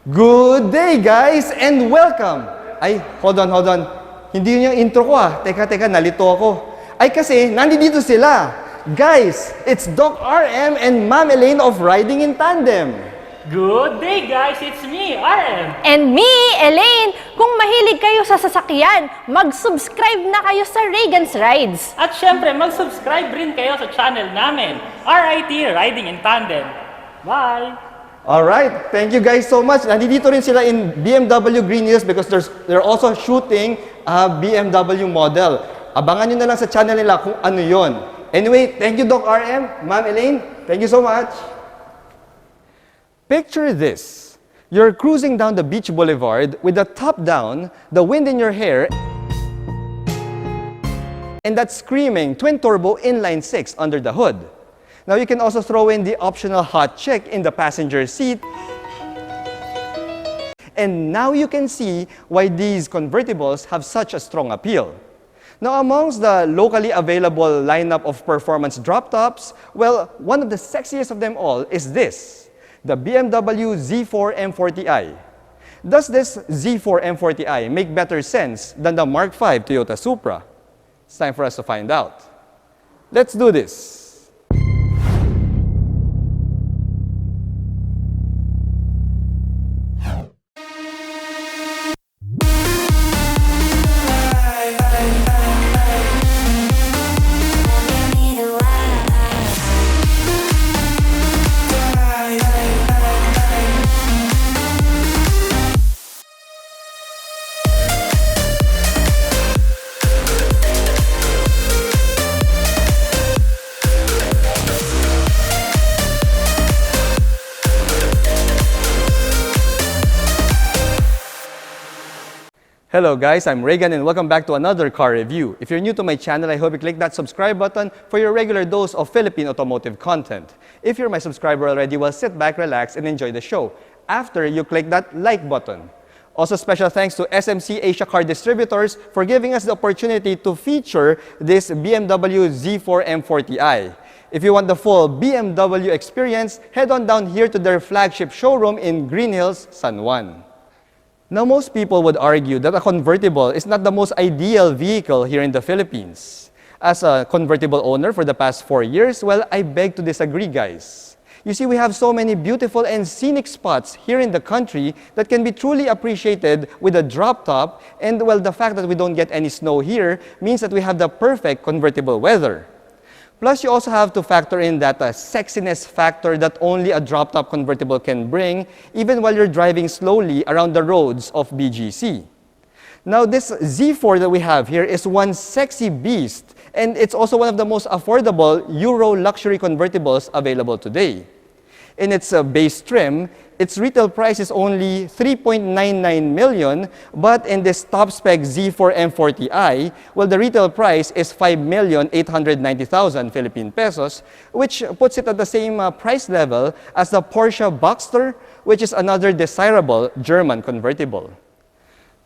Good day, guys, and welcome! Ay, hold on. Hindi yun yung intro ko ah. Teka, nalito ako. Ay kasi, nandito sila. Guys, it's Doc RM and Ma'am Elaine of Riding in Tandem. Good day, guys! It's me, RM. And me, Elaine! Kung mahilig kayo sa sasakyan, mag-subscribe na kayo sa Reagan's Rides. At syempre, mag-subscribe rin kayo sa channel namin, RIT, Riding in Tandem. Bye! Alright, thank you guys so much. Nandito rin sila in BMW Green Hills because they're also shooting a BMW model. Abangan nyo na lang sa channel nila kung ano yon. Anyway, thank you Doc RM, Ma'am Elaine. Thank you so much. Picture this. You're cruising down the beach boulevard with the top down, the wind in your hair, and that screaming twin-turbo inline-6 under the hood. Now you can also throw in the optional hot chick in the passenger seat. And now you can see why these convertibles have such a strong appeal. Now amongst the locally available lineup of performance drop tops, well, one of the sexiest of them all is this, the BMW Z4 M40i. Does this Z4 M40i make better sense than the Mark V Toyota Supra? It's time for us to find out. Let's do this. Hello guys, I'm Reagan and welcome back to another car review. If you're new to my channel, I hope you click that subscribe button for your regular dose of Philippine automotive content. If you're my subscriber already, well, sit back, relax, and enjoy the show after you click that like button. Also, special thanks to SMC Asia Car Distributors for giving us the opportunity to feature this BMW Z4 M40i. If you want the full BMW experience, head on down here to their flagship showroom in Green Hills, San Juan. Now, most people would argue that a convertible is not the most ideal vehicle here in the Philippines. As a convertible owner for the past 4 years, well, I beg to disagree, guys. You see, we have so many beautiful and scenic spots here in the country that can be truly appreciated with a drop top, and well, the fact that we don't get any snow here means that we have the perfect convertible weather. Plus, you also have to factor in that sexiness factor that only a drop-top convertible can bring, even while you're driving slowly around the roads of BGC. Now, this Z4 that we have here is one sexy beast, and it's also one of the most affordable Euro luxury convertibles available today. In its base trim, its retail price is only 3.99 million, but in this top-spec Z4 M40i, well, the retail price is 5,890,000 Philippine pesos, which puts it at the same price level as the Porsche Boxster, which is another desirable German convertible.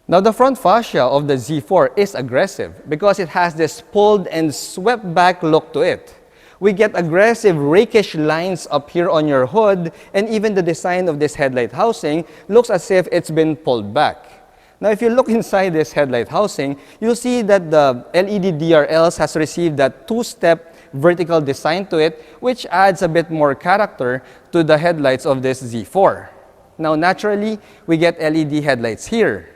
Now, the front fascia of the Z4 is aggressive because it has this pulled and swept-back look to it. We get aggressive rakish lines up here on your hood, and even the design of this headlight housing looks as if it's been pulled back. Now, if you look inside this headlight housing, you'll see that the LED DRLs has received that two-step vertical design to it, which adds a bit more character to the headlights of this Z4. Now, naturally, we get LED headlights here.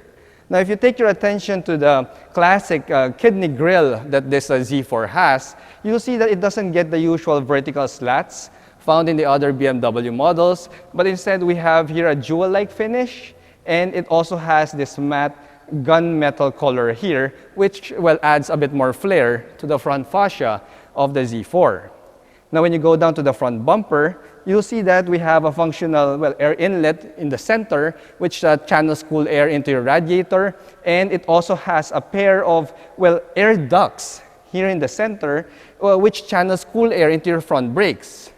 Now, if you take your attention to the classic kidney grille that this Z4 has, you'll see that it doesn't get the usual vertical slats found in the other BMW models, but instead we have here a jewel-like finish, and it also has this matte gunmetal color here, which, well, adds a bit more flair to the front fascia of the Z4. Now, when you go down to the front bumper, you'll see that we have a functional, well, air inlet in the center, which channels cool air into your radiator, and it also has a pair of, well, air ducts here in the center, which channels cool air into your front brakes.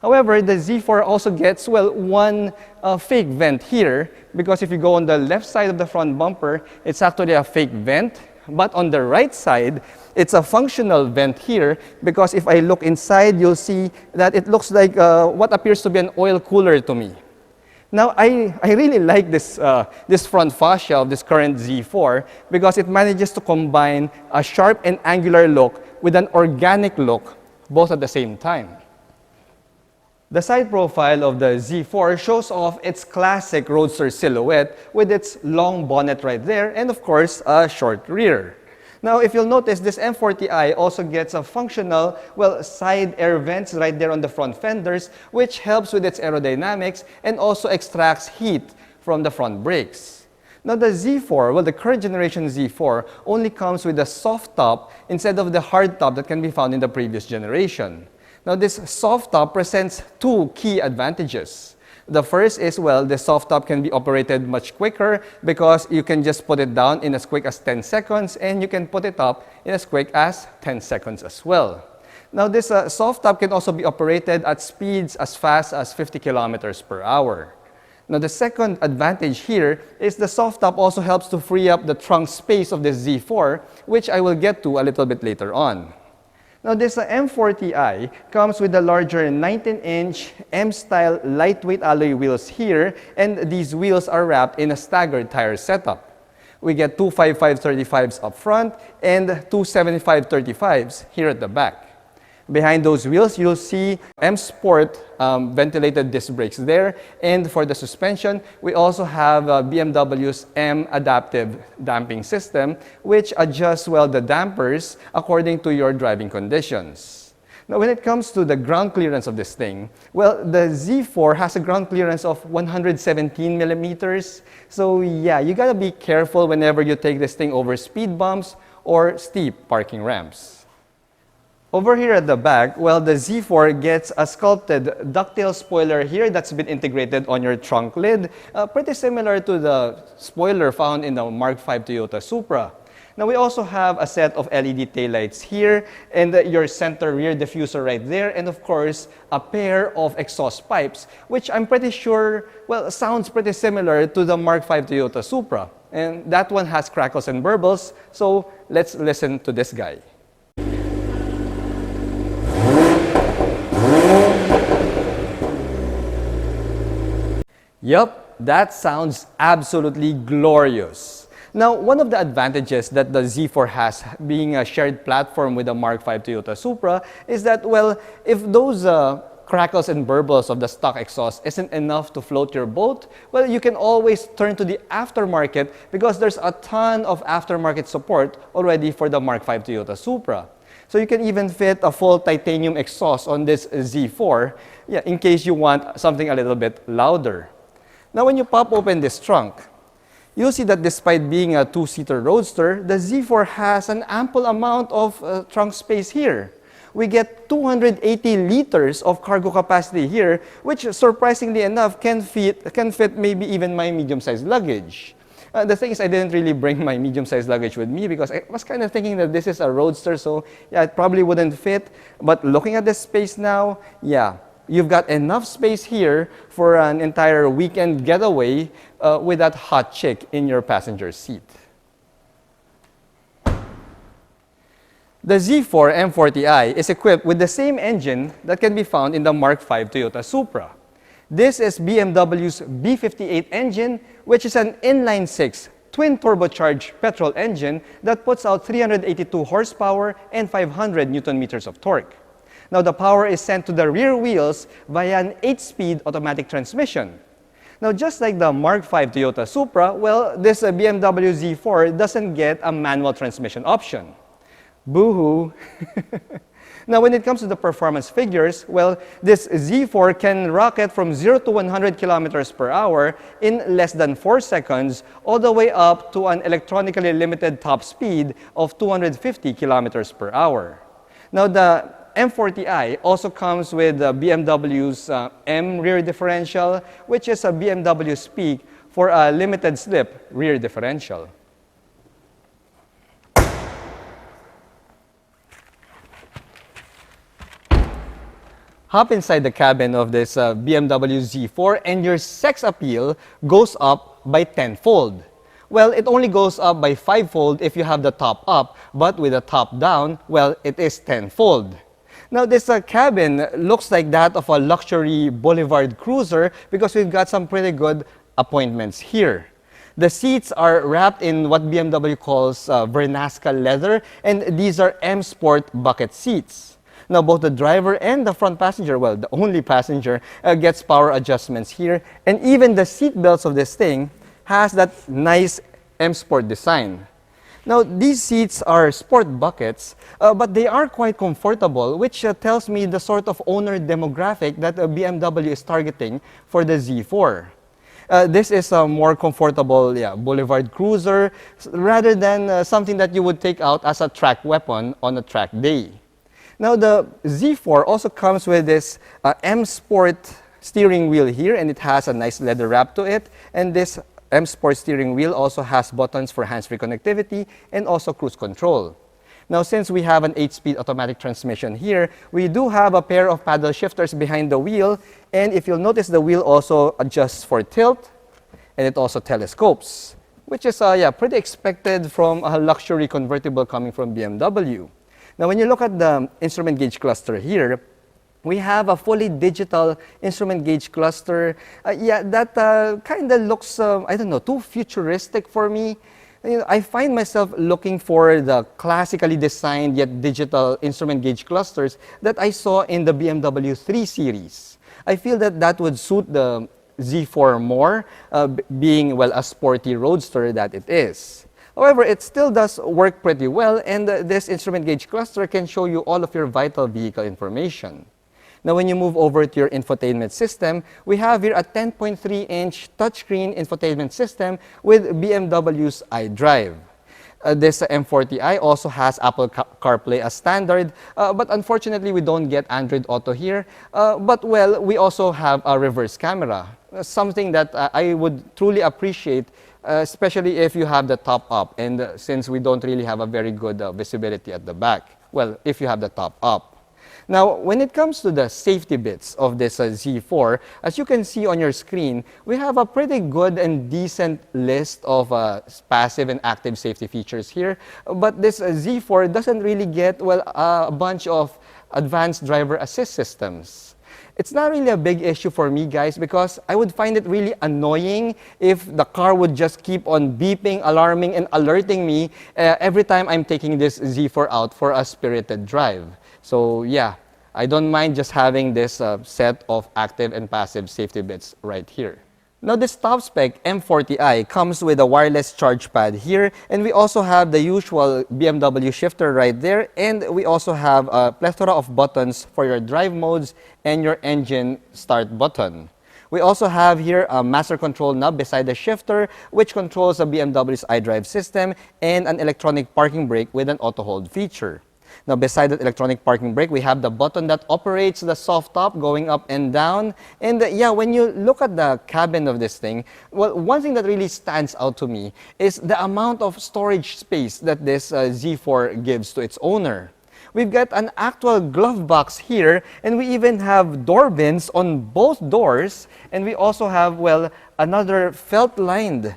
However, the Z4 also gets, well, one fake vent here, because if you go on the left side of the front bumper, it's actually a fake vent. But on the right side, it's a functional vent here, because if I look inside, you'll see that it looks like what appears to be an oil cooler to me. Now, I really like this front fascia of this current Z4 because it manages to combine a sharp and angular look with an organic look, both at the same time. The side profile of the Z4 shows off its classic roadster silhouette with its long bonnet right there and, of course, a short rear. Now, if you'll notice, this M40i also gets a functional, side air vents right there on the front fenders, which helps with its aerodynamics and also extracts heat from the front brakes. Now, the Z4, the current generation Z4, only comes with a soft top instead of the hard top that can be found in the previous generation. Now, this soft top presents two key advantages. The first is, the soft top can be operated much quicker because you can just put it down in as quick as 10 seconds and you can put it up in as quick as 10 seconds as well. Now, this soft top can also be operated at speeds as fast as 50 kilometers per hour. Now, the second advantage here is the soft top also helps to free up the trunk space of this Z4, which I will get to a little bit later on. Now, this M40i comes with the larger 19-inch M-style lightweight alloy wheels here, and these wheels are wrapped in a staggered tire setup. We get two 55/35s up front and two 75/35s here at the back. Behind those wheels, you'll see M Sport ventilated disc brakes there. And for the suspension, we also have BMW's M Adaptive Damping System, which adjusts, the dampers according to your driving conditions. Now, when it comes to the ground clearance of this thing, the Z4 has a ground clearance of 117 millimeters. So, yeah, you gotta be careful whenever you take this thing over speed bumps or steep parking ramps. Over here at the back, the Z4 gets a sculpted ducktail spoiler here that's been integrated on your trunk lid, pretty similar to the spoiler found in the Mark V Toyota Supra. Now, we also have a set of LED taillights here, and your center rear diffuser right there, and of course, a pair of exhaust pipes, which I'm pretty sure, sounds pretty similar to the Mark V Toyota Supra. And that one has crackles and burbles, so let's listen to this guy. Yup, that sounds absolutely glorious. Now, one of the advantages that the Z4 has, being a shared platform with the Mark V Toyota Supra, is that, if those crackles and burbles of the stock exhaust isn't enough to float your boat, you can always turn to the aftermarket because there's a ton of aftermarket support already for the Mark V Toyota Supra. So you can even fit a full titanium exhaust on this Z4, in case you want something a little bit louder. Now, when you pop open this trunk, you'll see that despite being a two-seater roadster, the Z4 has an ample amount of trunk space here. We get 280 liters of cargo capacity here, which surprisingly enough can fit maybe even my medium-sized luggage. The thing is, I didn't really bring my medium-sized luggage with me because I was kind of thinking that this is a roadster, so it probably wouldn't fit. But looking at this space now, you've got enough space here for an entire weekend getaway with that hot chick in your passenger seat. The Z4 M40i is equipped with the same engine that can be found in the Mark V Toyota Supra. This is BMW's B58 engine, which is an inline-six twin turbocharged petrol engine that puts out 382 horsepower and 500 Newton meters of torque. Now, the power is sent to the rear wheels via an 8-speed automatic transmission. Now, just like the Mark V Toyota Supra, this BMW Z4 doesn't get a manual transmission option. Boo-hoo! Now, when it comes to the performance figures, this Z4 can rocket from 0 to 100 kilometers per hour in less than 4 seconds, all the way up to an electronically limited top speed of 250 kilometers per hour. Now, the M40i also comes with BMW's M rear differential, which is a BMW speak for a limited slip rear differential. Hop inside the cabin of this BMW Z4 and your sex appeal goes up by 10-fold. It only goes up by 5-fold if you have the top up, but with the top down, it is 10-fold. Now, this cabin looks like that of a luxury boulevard cruiser because we've got some pretty good appointments here. The seats are wrapped in what BMW calls Vernasca leather, and these are M Sport bucket seats. Now, both the driver and the front passenger, well, the only passenger, gets power adjustments here, and even the seat belts of this thing has that nice M Sport design. Now, these seats are sport buckets, but they are quite comfortable, which tells me the sort of owner demographic that BMW is targeting for the Z4. This is a more comfortable boulevard cruiser rather than something that you would take out as a track weapon on a track day. Now, the Z4 also comes with this M Sport steering wheel here, and it has a nice leather wrap to it, and this M Sport steering wheel also has buttons for hands-free connectivity and also cruise control. Now, since we have an 8-speed automatic transmission here, we do have a pair of paddle shifters behind the wheel, and if you'll notice, the wheel also adjusts for tilt, and it also telescopes, which is pretty expected from a luxury convertible coming from BMW. Now, when you look at the instrument gauge cluster here, we have a fully digital instrument gauge cluster. That kind of looks, I don't know, too futuristic for me. You know, I find myself looking for the classically designed yet digital instrument gauge clusters that I saw in the BMW 3 Series. I feel that that would suit the Z4 more, being, well, a sporty roadster that it is. However, it still does work pretty well, and this instrument gauge cluster can show you all of your vital vehicle information. Now, when you move over to your infotainment system, we have here a 10.3-inch touchscreen infotainment system with BMW's iDrive. This M40i also has Apple CarPlay as standard, but unfortunately, we don't get Android Auto here. But, well, we also have a reverse camera, something that I would truly appreciate, especially if you have the top up, and since we don't really have a very good visibility at the back. Well, if you have the top up. Now, when it comes to the safety bits of this Z4, as you can see on your screen, we have a pretty good and decent list of passive and active safety features here. But this Z4 doesn't really get, well, a bunch of advanced driver assist systems. It's not really a big issue for me, guys, because I would find it really annoying if the car would just keep on beeping, alarming, and alerting me every time I'm taking this Z4 out for a spirited drive. So yeah, I don't mind just having this set of active and passive safety bits right here. Now, this top spec M40i comes with a wireless charge pad here, and we also have the usual BMW shifter right there, and we also have a plethora of buttons for your drive modes and your engine start button. We also have here a master control knob beside the shifter, which controls the BMW's iDrive system, and an electronic parking brake with an auto hold feature. Now, beside that electronic parking brake, we have the button that operates the soft top going up and down. And yeah, when you look at the cabin of this thing, well, one thing that really stands out to me is the amount of storage space that this Z4 gives to its owner. We've got an actual glove box here, and we even have door bins on both doors. And we also have, well, another felt-lined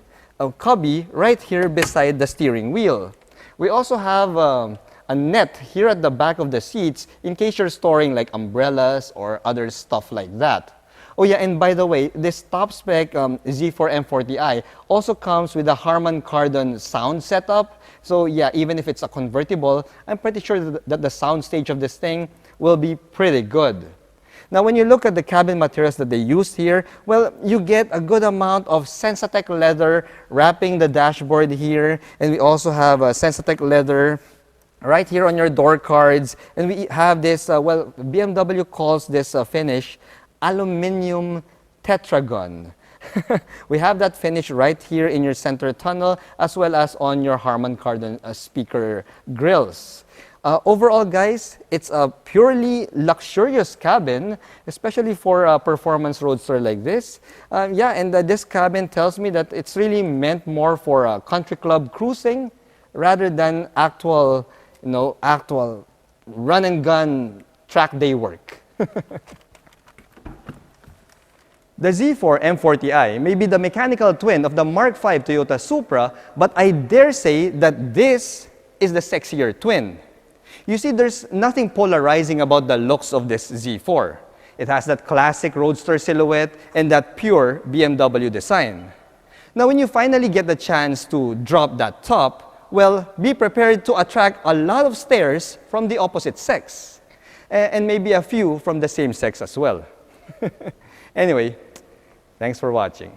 cubby right here beside the steering wheel. We also have a net here at the back of the seats in case you're storing like umbrellas or other stuff like that. Oh yeah, and by the way, this top spec Z4 M40i also comes with a Harman Kardon sound setup. So yeah, even if it's a convertible, I'm pretty sure that the sound stage of this thing will be pretty good. Now, when you look at the cabin materials that they used here, well, you get a good amount of Sensatec leather wrapping the dashboard here, and we also have a Sensatec leather right here on your door cards, and we have this, well, BMW calls this finish aluminum tetragon. We have that finish right here in your center tunnel, as well as on your Harman Kardon speaker grills. Overall, guys, it's a purely luxurious cabin, especially for a performance roadster like this. Yeah, and this cabin tells me that it's really meant more for country club cruising rather than actual run and gun track day work. The Z4 M40i may be the mechanical twin of the Mark V Toyota Supra, but I dare say that this is the sexier twin. You see, there's nothing polarizing about the looks of this Z4. It has that classic roadster silhouette and that pure BMW design. Now, when you finally get the chance to drop that top, well, be prepared to attract a lot of stares from the opposite sex. And maybe a few from the same sex as well. Anyway, thanks for watching.